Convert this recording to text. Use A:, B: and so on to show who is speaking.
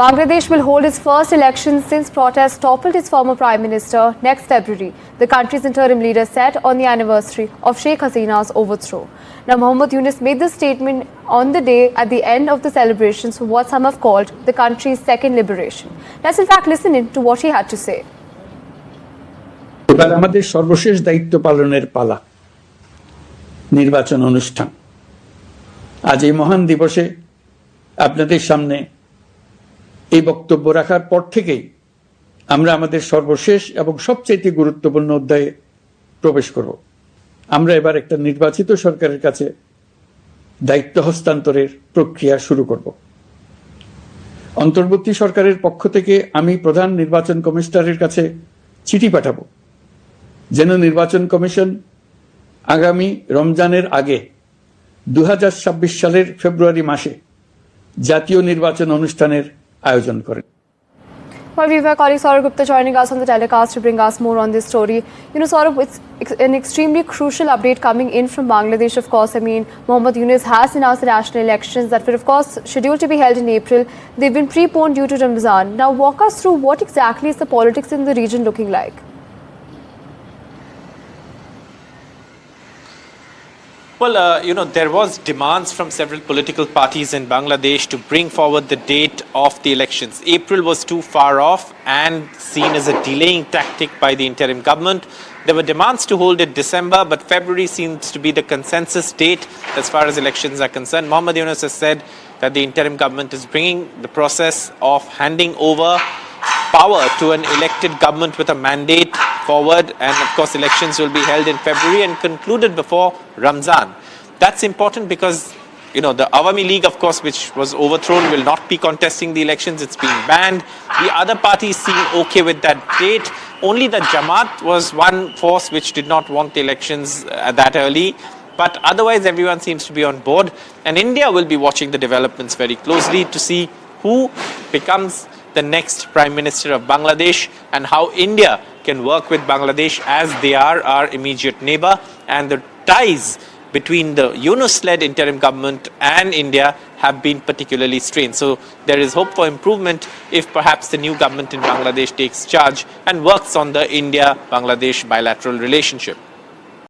A: Bangladesh will hold its first election since protests toppled its former Prime Minister next February, the country's interim leader said on the anniversary of Sheikh Hasina's overthrow. Now, Mohammed Yunus made this statement on the day at the end of the celebrations for what some have called the country's second liberation. Let's in fact listen in to what he had to say.
B: এবার আমাদের সর্বশেষ দায়িত্ব পালনের পালা নির্বাচন অনুষ্ঠান। আজ এই মহান দিবসে আপনাদের সামনে এই বক্তব্য রাখার পর থেকেই আমরা আমাদের সর্বশেষ এবং সবচেয়ে গুরুত্বপূর্ণ অধ্যায়ে প্রবেশ করব। আমরা এবার একটা নির্বাচিত সরকারের কাছে দায়িত্ব হস্তান্তরের প্রক্রিয়া শুরু করব। অন্তর্বর্তী সরকারের পক্ষ থেকে আমি প্রধান নির্বাচন কমিশনারের কাছে চিঠি পাঠাবো যেন নির্বাচন কমিশন আগামী রমজানের আগে 2026 সালের ফেব্রুয়ারি মাসে জাতীয় নির্বাচন অনুষ্ঠানের আয়োজন করেন।
A: Well, we've our colleague Saurabh Gupta joining us on the telecast to bring us more on this story. You know, Saurabh, it's an extremely crucial update coming in from Bangladesh, of course. I mean, Mohammed Yunus has announced the national elections that were, of course, scheduled to be held in April. They've been preponed due to Ramzan. Now, walk us through what exactly is the politics in the region looking like?
C: Well, there was demands from several political parties in Bangladesh to bring forward the date of the elections. April was too far off and seen as a delaying tactic by the interim government. There were demands to hold it December, but February seems to be the consensus date as far as elections are concerned. Mohammed Yunus has said that the interim government is bringing the process of handing over power to an elected government with a mandate forward, and of course elections will be held in February and concluded before Ramzan. That's important because the Awami League, of course, which was overthrown, will not be contesting the elections. It's been banned. The other parties seem okay with that date. Only the Jamaat was one force which did not want the elections that early. But otherwise everyone seems to be on board, and India will be watching the developments very closely to see who becomes the next Prime Minister of Bangladesh and how India can work with Bangladesh as they are our immediate neighbor, and the ties between the Yunus-led interim government and India have been particularly strained. So there is hope for improvement if perhaps the new government in Bangladesh takes charge and works on the India-Bangladesh bilateral relationship.